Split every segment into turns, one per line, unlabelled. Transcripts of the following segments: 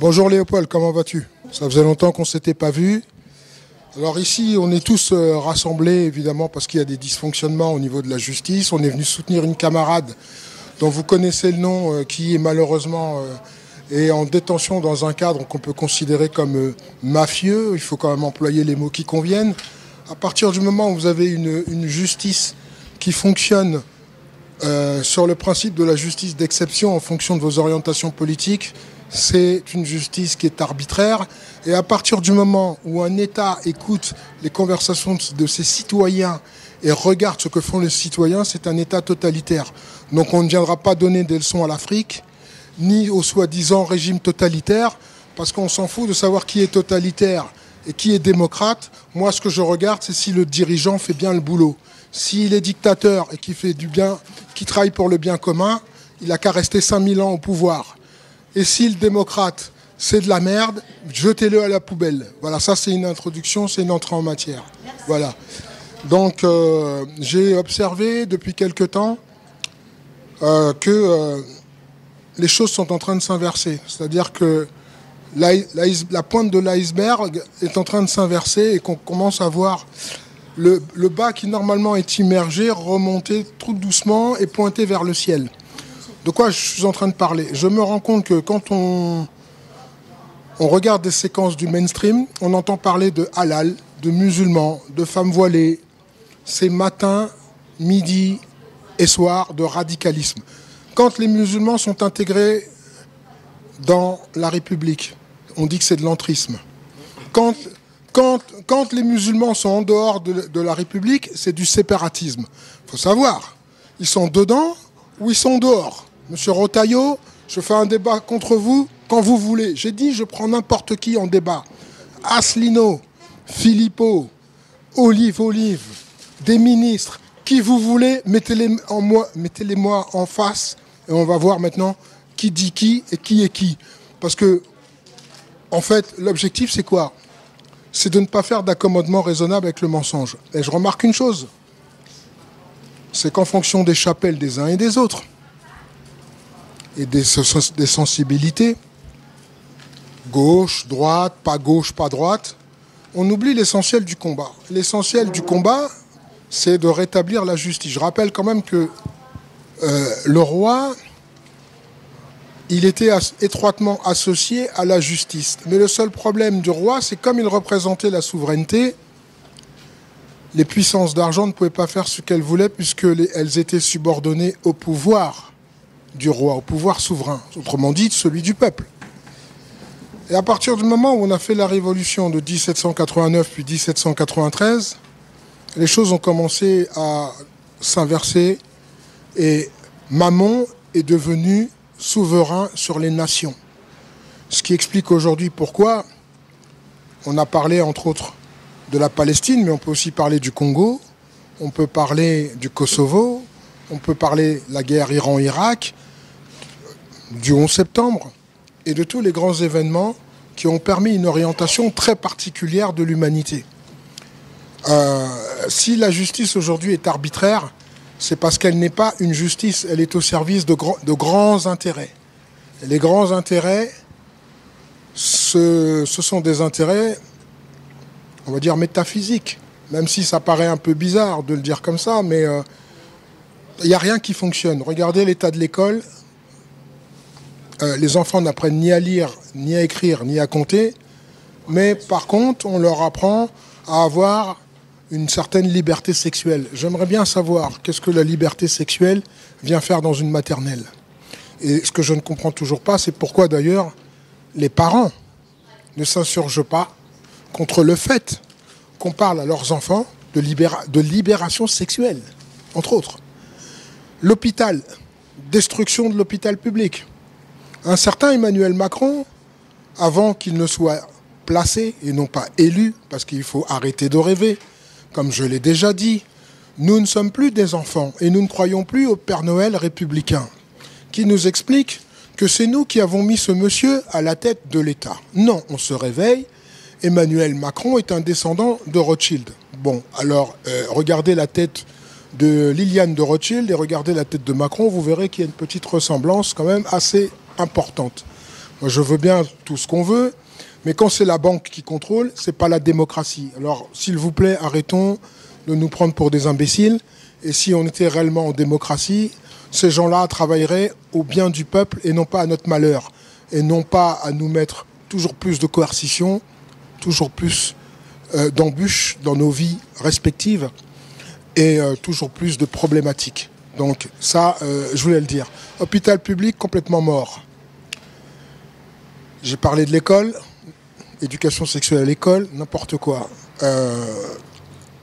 Bonjour Léopold, comment vas-tu? Ça faisait longtemps qu'on ne s'était pas vu. Alors ici, on est tous rassemblés, évidemment, parce qu'il y a des dysfonctionnements au niveau de la justice. On est venu soutenir une camarade dont vous connaissez le nom, qui est malheureusement est en détention dans un cadre qu'on peut considérer comme mafieux. Il faut quand même employer les mots qui conviennent. À partir du moment où vous avez une justice qui fonctionne sur le principe de la justice d'exception en fonction de vos orientations politiques, c'est une justice qui est arbitraire. Et à partir du moment où un État écoute les conversations de ses citoyens et regarde ce que font les citoyens, c'est un État totalitaire. Donc on ne viendra pas donner des leçons à l'Afrique, ni au soi-disant régime totalitaire, parce qu'on s'en fout de savoir qui est totalitaire et qui est démocrate. Moi, ce que je regarde, c'est si le dirigeant fait bien le boulot. S'il est dictateur et qui fait du bien, qui travaille pour le bien commun, il n'a qu'à rester 5000 ans au pouvoir. Et si le démocrate, c'est de la merde, jetez-le à la poubelle. Voilà, ça c'est une introduction, c'est une entrée en matière. Merci. Voilà. Donc j'ai observé depuis quelque temps que les choses sont en train de s'inverser. C'est-à-dire que la pointe de l'iceberg est en train de s'inverser et qu'on commence à voir le bas qui normalement est immergé remonter tout doucement et pointer vers le ciel. De quoi je suis en train de parler? Je me rends compte que quand on regarde des séquences du mainstream, on entend parler de halal, de musulmans, de femmes voilées. C'est matin, midi et soir de radicalisme. Quand les musulmans sont intégrés dans la République, on dit que c'est de l'entrisme. Quand les musulmans sont en dehors de la République, c'est du séparatisme. Il faut savoir, ils sont dedans ou ils sont dehors. Monsieur Rotaillot, je fais un débat contre vous quand vous voulez. J'ai dit, je prends n'importe qui en débat. Asselineau, Philippot, Olive, des ministres, qui vous voulez, mettez-les-moi en face et on va voir maintenant qui dit qui et qui est qui. Parce que, en fait, l'objectif, c'est quoi? C'est de ne pas faire d'accommodement raisonnable avec le mensonge. Et je remarque une chose, c'est qu'en fonction des chapelles des uns et des autres, et des sensibilités, gauche, droite, pas droite, on oublie l'essentiel du combat. L'essentiel du combat, c'est de rétablir la justice. Je rappelle quand même que le roi, il était étroitement associé à la justice. Mais le seul problème du roi, c'est comme il représentait la souveraineté, les puissances d'argent ne pouvaient pas faire ce qu'elles voulaient puisqu'elles étaient subordonnées au pouvoir du roi, au pouvoir souverain, autrement dit celui du peuple. Et à partir du moment où on a fait la révolution de 1789 puis 1793, les choses ont commencé à s'inverser et Mammon est devenu souverain sur les nations. Ce qui explique aujourd'hui pourquoi on a parlé entre autres de la Palestine, mais on peut aussi parler du Congo, on peut parler du Kosovo, on peut parler de la guerre Iran-Irak, du 11 septembre et de tous les grands événements qui ont permis une orientation très particulière de l'humanité. Si la justice aujourd'hui est arbitraire, c'est parce qu'elle n'est pas une justice, elle est au service de grands intérêts. Et les grands intérêts, ce sont des intérêts, on va dire, métaphysiques, même si ça paraît un peu bizarre de le dire comme ça, mais il n'y a rien qui fonctionne. Regardez l'état de l'école. Les enfants n'apprennent ni à lire, ni à écrire, ni à compter, mais par contre, on leur apprend à avoir une certaine liberté sexuelle. J'aimerais bien savoir qu'est-ce que la liberté sexuelle vient faire dans une maternelle. Et ce que je ne comprends toujours pas, c'est pourquoi d'ailleurs les parents ne s'insurgent pas contre le fait qu'on parle à leurs enfants de libération sexuelle, entre autres. L'hôpital, destruction de l'hôpital public. Un certain Emmanuel Macron, avant qu'il ne soit placé et non pas élu, parce qu'il faut arrêter de rêver, comme je l'ai déjà dit, nous ne sommes plus des enfants et nous ne croyons plus au Père Noël républicain, qui nous explique que c'est nous qui avons mis ce monsieur à la tête de l'État. Non, on se réveille, Emmanuel Macron est un descendant de Rothschild. Bon, alors, regardez la tête de Liliane de Rothschild et regardez la tête de Macron, vous verrez qu'il y a une petite ressemblance quand même assez importante. Moi, je veux bien tout ce qu'on veut, mais quand c'est la banque qui contrôle, c'est pas la démocratie. Alors, s'il vous plaît, arrêtons de nous prendre pour des imbéciles. Et si on était réellement en démocratie, ces gens-là travailleraient au bien du peuple et non pas à notre malheur. Et non pas à nous mettre toujours plus de coercition, toujours plus d'embûches dans nos vies respectives et toujours plus de problématiques. Donc ça, je voulais le dire. Hôpital public complètement mort. J'ai parlé de l'école, éducation sexuelle à l'école, n'importe quoi.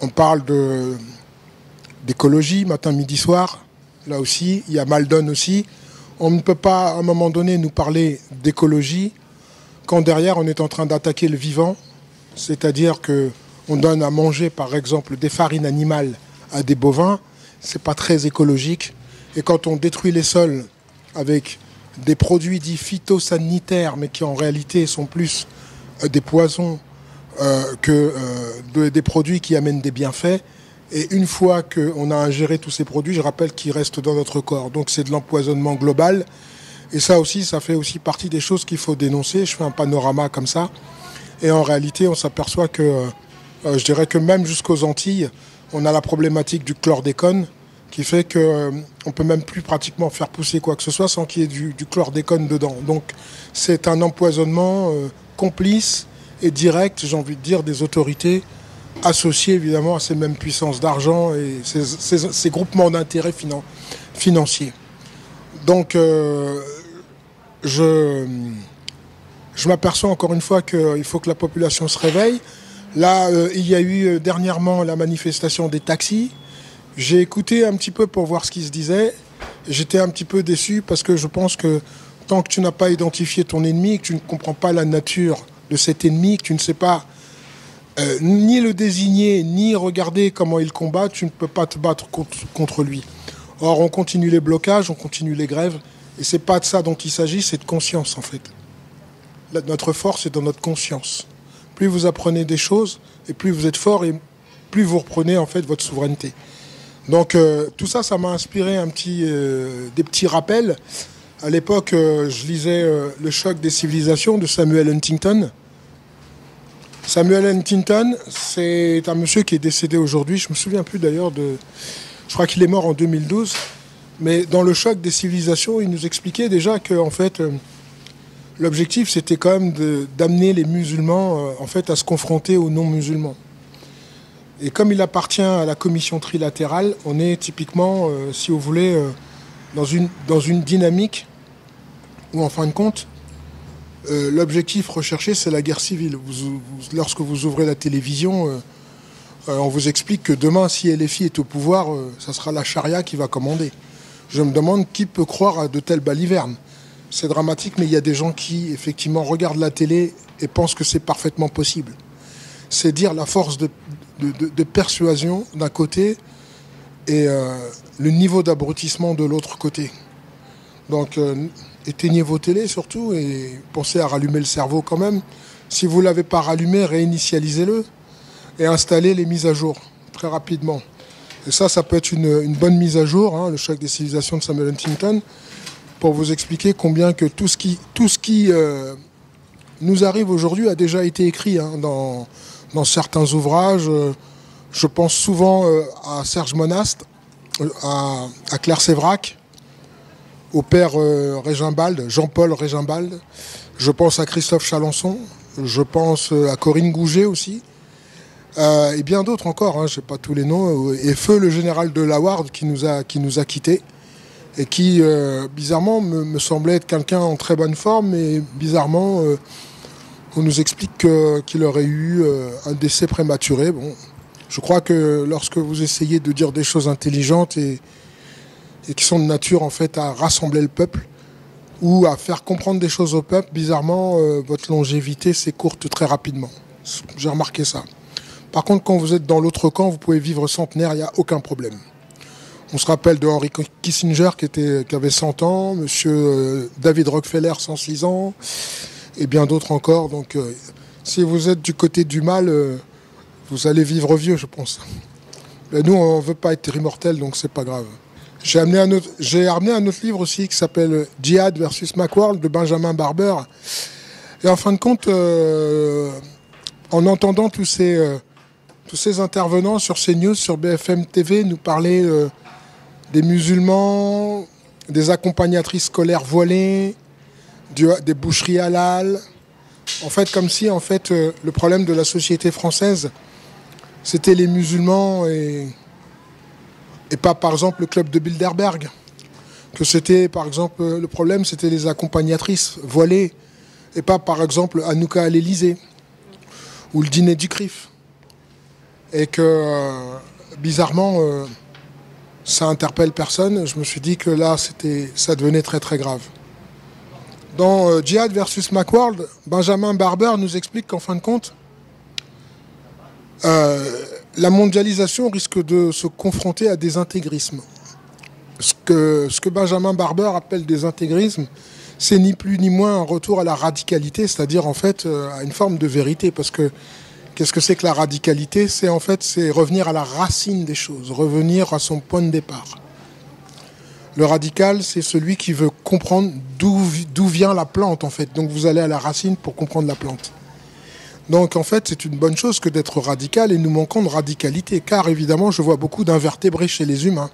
On parle d'écologie, matin, midi, soir. Là aussi, il y a Maldon aussi. On ne peut pas, à un moment donné, nous parler d'écologie quand derrière, on est en train d'attaquer le vivant. C'est-à-dire qu'on donne à manger, par exemple, des farines animales à des bovins. C'est pas très écologique. Et quand on détruit les sols avec des produits dits phytosanitaires, mais qui en réalité sont plus des poisons que des produits qui amènent des bienfaits, et une fois qu'on a ingéré tous ces produits, je rappelle qu'ils restent dans notre corps. Donc c'est de l'empoisonnement global. Et ça aussi, ça fait aussi partie des choses qu'il faut dénoncer. Je fais un panorama comme ça. Et en réalité, on s'aperçoit que, je dirais que même jusqu'aux Antilles, on a la problématique du chlordécone qui fait qu'on ne peut même plus pratiquement faire pousser quoi que ce soit sans qu'il y ait du chlordécone dedans. Donc c'est un empoisonnement complice et direct, j'ai envie de dire, des autorités associées évidemment à ces mêmes puissances d'argent et ces groupements d'intérêts financiers. Donc je m'aperçois encore une fois qu'il faut que la population se réveille. Là, il y a eu dernièrement la manifestation des taxis. J'ai écouté un petit peu pour voir ce qui se disait. J'étais un petit peu déçu parce que je pense que tant que tu n'as pas identifié ton ennemi, que tu ne comprends pas la nature de cet ennemi, que tu ne sais pas ni le désigner, ni regarder comment il combat, tu ne peux pas te battre contre lui. Or, on continue les blocages, on continue les grèves, et c'est pas de ça dont il s'agit, c'est de conscience en fait. Notre force est dans notre conscience. Plus vous apprenez des choses, et plus vous êtes fort, et plus vous reprenez en fait votre souveraineté. Donc tout ça, ça m'a inspiré des petits rappels. À l'époque, je lisais Le choc des civilisations de Samuel Huntington. Samuel Huntington, c'est un monsieur qui est décédé aujourd'hui. Je me souviens plus d'ailleurs je crois qu'il est mort en 2012. Mais dans Le choc des civilisations, il nous expliquait déjà que en fait, l'objectif, c'était quand même d'amener les musulmans en fait, à se confronter aux non-musulmans. Et comme il appartient à la commission trilatérale, on est typiquement, si vous voulez, dans une dynamique où, en fin de compte, l'objectif recherché, c'est la guerre civile. Lorsque vous ouvrez la télévision, on vous explique que demain, si LFI est au pouvoir, ça sera la charia qui va commander. Je me demande qui peut croire à de telles balivernes. C'est dramatique, mais il y a des gens qui, effectivement, regardent la télé et pensent que c'est parfaitement possible. C'est dire la force de persuasion d'un côté et le niveau d'abrutissement de l'autre côté. Donc éteignez vos télés surtout et pensez à rallumer le cerveau quand même. Si vous ne l'avez pas rallumé, réinitialisez-le et installez les mises à jour très rapidement. Et ça peut être une bonne mise à jour, hein, le choc des civilisations de Samuel Huntington, pour vous expliquer combien que tout ce qui nous arrive aujourd'hui a déjà été écrit hein, dans certains ouvrages. Je pense souvent à Serge Monast, à Claire Sévrac, au père Régimbald, Jean-Paul Régimbald. Je pense à Christophe Chalençon, je pense à Corinne Gouget aussi, et bien d'autres encore, hein, je ne sais pas tous les noms, et Feu, le général de Laward, qui nous a quittés, et qui, bizarrement, me semblait être quelqu'un en très bonne forme, mais bizarrement, on nous explique qu'il aurait eu un décès prématuré. Bon, je crois que lorsque vous essayez de dire des choses intelligentes et qui sont de nature en fait à rassembler le peuple ou à faire comprendre des choses au peuple, bizarrement, votre longévité s'écourte très rapidement. J'ai remarqué ça. Par contre, quand vous êtes dans l'autre camp, vous pouvez vivre centenaire, il n'y a aucun problème. On se rappelle de Henry Kissinger qui avait 100 ans, monsieur David Rockefeller 106 ans, et bien d'autres encore. Donc, si vous êtes du côté du mal, vous allez vivre vieux, je pense. Mais nous, on ne veut pas être immortel, donc c'est pas grave. J'ai ramené un autre livre aussi qui s'appelle Djihad versus Macworld de Benjamin Barber. Et en fin de compte, en entendant tous ces intervenants sur CNews, sur BFM TV, nous parler des musulmans, des accompagnatrices scolaires voilées, des boucheries halal. En fait, comme si le problème de la société française, c'était les musulmans et pas, par exemple, le club de Bilderberg. Que c'était, par exemple, le problème, c'était les accompagnatrices voilées et pas, par exemple, Hanouka à l'Élysée ou le dîner du CRIF. Et que, bizarrement, ça interpelle personne. Je me suis dit que là, ça devenait très, très grave. Dans Djihad versus Macworld, Benjamin Barber nous explique qu'en fin de compte, la mondialisation risque de se confronter à des intégrismes. Ce que Benjamin Barber appelle des intégrismes, c'est ni plus ni moins un retour à la radicalité, c'est-à-dire en fait à une forme de vérité. Parce que qu'est-ce que c'est que la radicalité? C'est revenir à la racine des choses, revenir à son point de départ. Le radical, c'est celui qui veut comprendre d'où vient la plante, en fait. Donc vous allez à la racine pour comprendre la plante. Donc en fait, c'est une bonne chose que d'être radical et nous manquons de radicalité. Car évidemment, je vois beaucoup d'invertébrés chez les humains.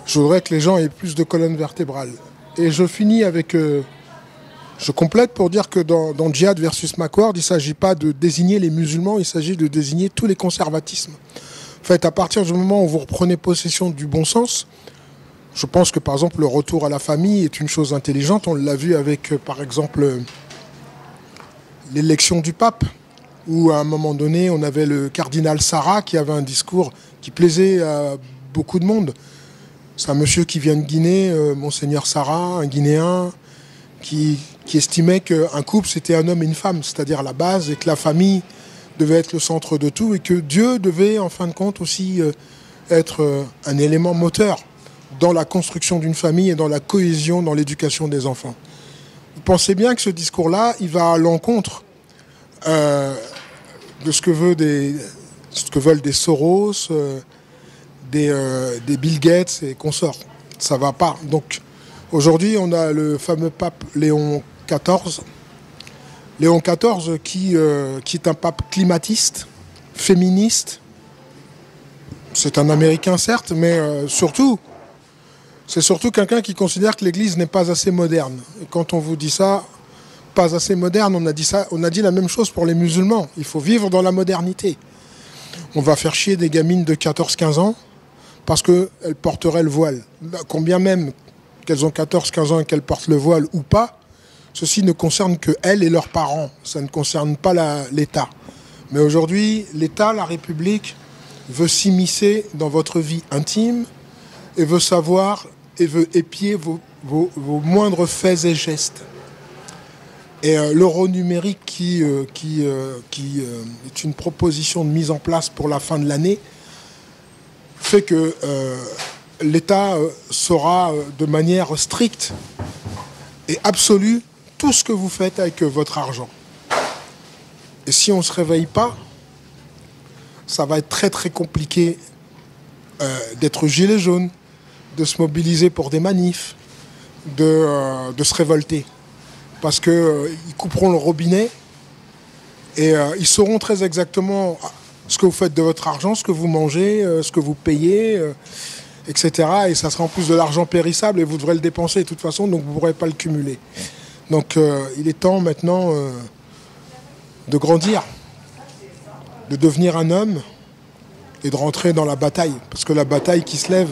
Je voudrais que les gens aient plus de colonnes vertébrales. Et je finis avec... je complète pour dire que dans Djihad versus Macworld, il ne s'agit pas de désigner les musulmans, il s'agit de désigner tous les conservatismes. En fait, à partir du moment où vous reprenez possession du bon sens, je pense que, par exemple, le retour à la famille est une chose intelligente. On l'a vu avec, par exemple, l'élection du pape, où à un moment donné, on avait le cardinal Sarah qui avait un discours qui plaisait à beaucoup de monde. C'est un monsieur qui vient de Guinée, Monseigneur Sarah, un Guinéen, qui estimait qu'un couple, c'était un homme et une femme, c'est-à-dire la base, et que la famille devait être le centre de tout, et que Dieu devait, en fin de compte, aussi être un élément moteur dans la construction d'une famille et dans la cohésion, dans l'éducation des enfants. Vous pensez bien que ce discours-là, il va à l'encontre de ce que veulent des Soros, des Bill Gates et consorts. Ça va pas. Donc aujourd'hui, on a le fameux pape Léon XIV. Léon XIV qui est un pape climatiste, féministe. C'est un Américain, certes, mais c'est surtout quelqu'un qui considère que l'Église n'est pas assez moderne. Et quand on vous dit ça, pas assez moderne, on a dit la même chose pour les musulmans. Il faut vivre dans la modernité. On va faire chier des gamines de 14-15 ans parce qu'elles porteraient le voile. Combien même qu'elles ont 14-15 ans et qu'elles portent le voile ou pas, ceci ne concerne que elles et leurs parents. Ça ne concerne pas l'État. Mais aujourd'hui, l'État, la République, veut s'immiscer dans votre vie intime et veut savoir et veut épier vos moindres faits et gestes. Et l'euro numérique qui est une proposition de mise en place pour la fin de l'année fait que l'État saura de manière stricte et absolue tout ce que vous faites avec votre argent. Et si on ne se réveille pas, ça va être très très compliqué d'être gilet jaune, de se mobiliser pour des manifs, de se révolter. Parce qu'ils couperont le robinet et ils sauront très exactement ce que vous faites de votre argent, ce que vous mangez, ce que vous payez, etc. Et ça sera en plus de l'argent périssable et vous devrez le dépenser de toute façon, donc vous ne pourrez pas le cumuler. Donc il est temps maintenant de grandir, de devenir un homme et de rentrer dans la bataille. Parce que la bataille qui se lève,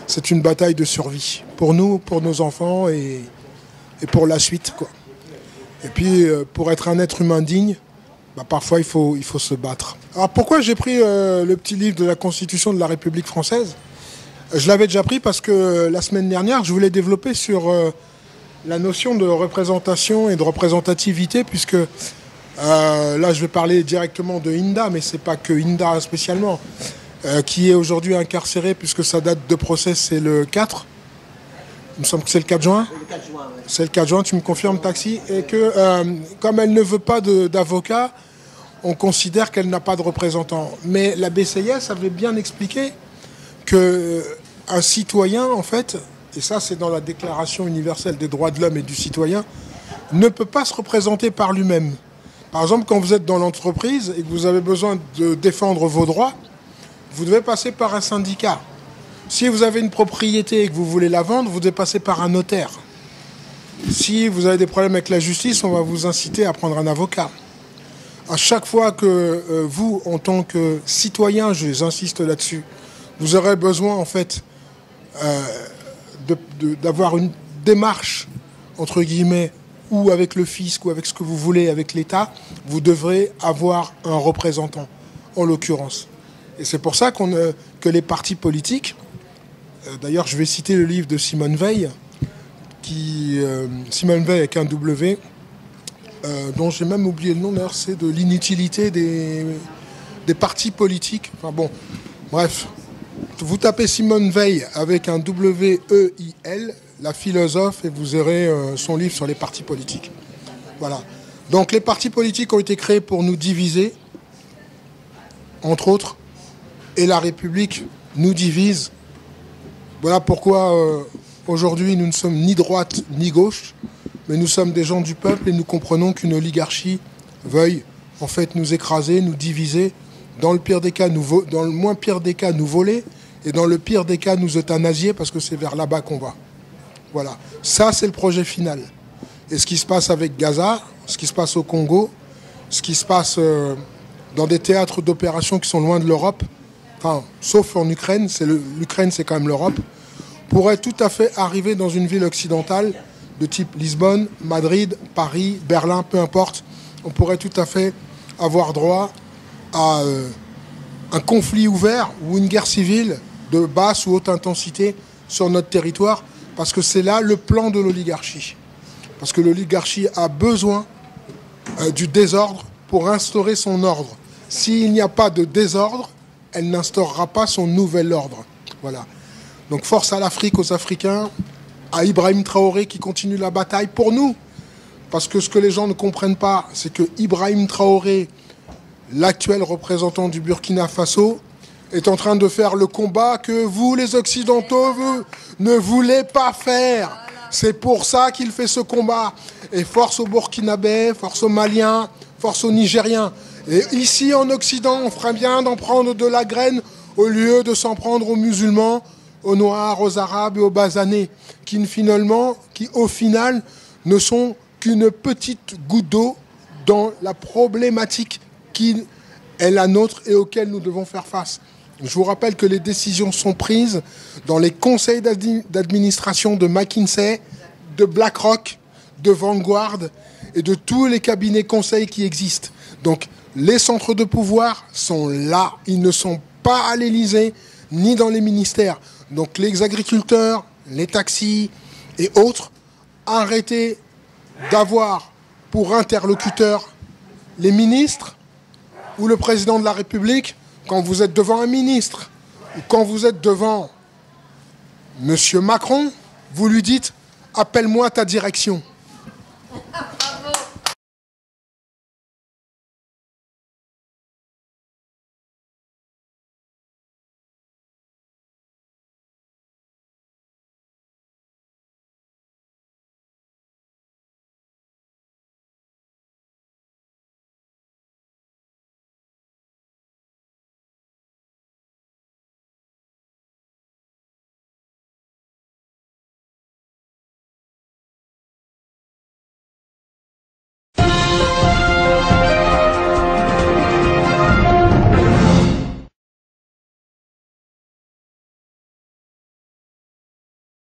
c'est une bataille de survie. Pour nous, pour nos enfants et pour la suite, quoi. Et puis, pour être un être humain digne, parfois, il faut se battre. Alors, pourquoi j'ai pris le petit livre de la Constitution de la République française? Je l'avais déjà pris parce que la semaine dernière, je voulais développer sur la notion de représentation et de représentativité, puisque là, je vais parler directement de Hinda, mais ce n'est pas que Hinda spécialement, qui est aujourd'hui incarcérée, puisque sa date de procès, c'est le 4. Il me semble que c'est le 4 juin. Le 4 juin, ouais. C'est le 4 juin, tu me confirmes, Taxi. Et que, comme elle ne veut pas d'avocat, on considère qu'elle n'a pas de représentant. Mais la BCIS avait bien expliqué que, un citoyen, en fait, et ça c'est dans la Déclaration universelle des droits de l'homme et du citoyen, ne peut pas se représenter par lui-même. Par exemple, quand vous êtes dans l'entreprise et que vous avez besoin de défendre vos droits, vous devez passer par un syndicat. Si vous avez une propriété et que vous voulez la vendre, vous devez passer par un notaire. Si vous avez des problèmes avec la justice, on va vous inciter à prendre un avocat. À chaque fois que vous, en tant que citoyen, j'insiste là-dessus, vous aurez besoin, en fait, d'avoir une démarche, entre guillemets, ou avec le fisc, ou avec ce que vous voulez, avec l'État, vous devrez avoir un représentant, en l'occurrence. Et c'est pour ça que les partis politiques, d'ailleurs je vais citer le livre de Simone Veil, Simone Veil avec un W, dont j'ai même oublié le nom, d'ailleurs c'est de l'inutilité des partis politiques. Enfin bon, bref, vous tapez Simone Veil avec un W-E-I-L, la philosophe, et vous aurez son livre sur les partis politiques. Voilà. Donc les partis politiques ont été créés pour nous diviser, entre autres, et la République nous divise. Voilà pourquoi aujourd'hui nous ne sommes ni droite ni gauche, mais nous sommes des gens du peuple et nous comprenons qu'une oligarchie veuille en fait nous écraser, nous diviser, dans le pire des cas, dans le moins pire des cas, nous voler, et dans le pire des cas, nous euthanasier, parce que c'est vers là-bas qu'on va. Voilà. Ça, c'est le projet final. Et ce qui se passe avec Gaza, ce qui se passe au Congo, ce qui se passe dans des théâtres d'opération qui sont loin de l'Europe, enfin, sauf en Ukraine, l'Ukraine, c'est quand même l'Europe, pourrait tout à fait arriver dans une ville occidentale de type Lisbonne, Madrid, Paris, Berlin, peu importe. On pourrait tout à fait avoir droit à un conflit ouvert ou une guerre civile de basse ou haute intensité sur notre territoire, parce que c'est là le plan de l'oligarchie. Parce que l'oligarchie a besoin du désordre pour instaurer son ordre. S'il n'y a pas de désordre, elle n'instaurera pas son nouvel ordre. Voilà. Donc force à l'Afrique, aux Africains, à Ibrahim Traoré qui continue la bataille pour nous. Parce que ce que les gens ne comprennent pas, c'est que Ibrahim Traoré, l'actuel représentant du Burkina Faso, est en train de faire le combat que vous, les Occidentaux, vous ne voulez pas faire. C'est pour ça qu'il fait ce combat. Et force aux Burkinabés, force aux Maliens, force aux Nigériens. Et ici, en Occident, on ferait bien d'en prendre de la graine au lieu de s'en prendre aux musulmans, aux Noirs, aux Arabes et aux Basanés, qui au final, ne sont qu'une petite goutte d'eau dans la problématique qui est la nôtre et auquel nous devons faire face. Je vous rappelle que les décisions sont prises dans les conseils d'administration de McKinsey, de BlackRock, de Vanguard et de tous les cabinets conseils qui existent. Donc les centres de pouvoir sont là, ils ne sont pas à l'Élysée ni dans les ministères. Donc les agriculteurs, les taxis et autres, arrêtez d'avoir pour interlocuteurs les ministres ou le président de la République. Quand vous êtes devant un ministre ou quand vous êtes devant M. Macron, vous lui dites « appelle-moi ta direction ».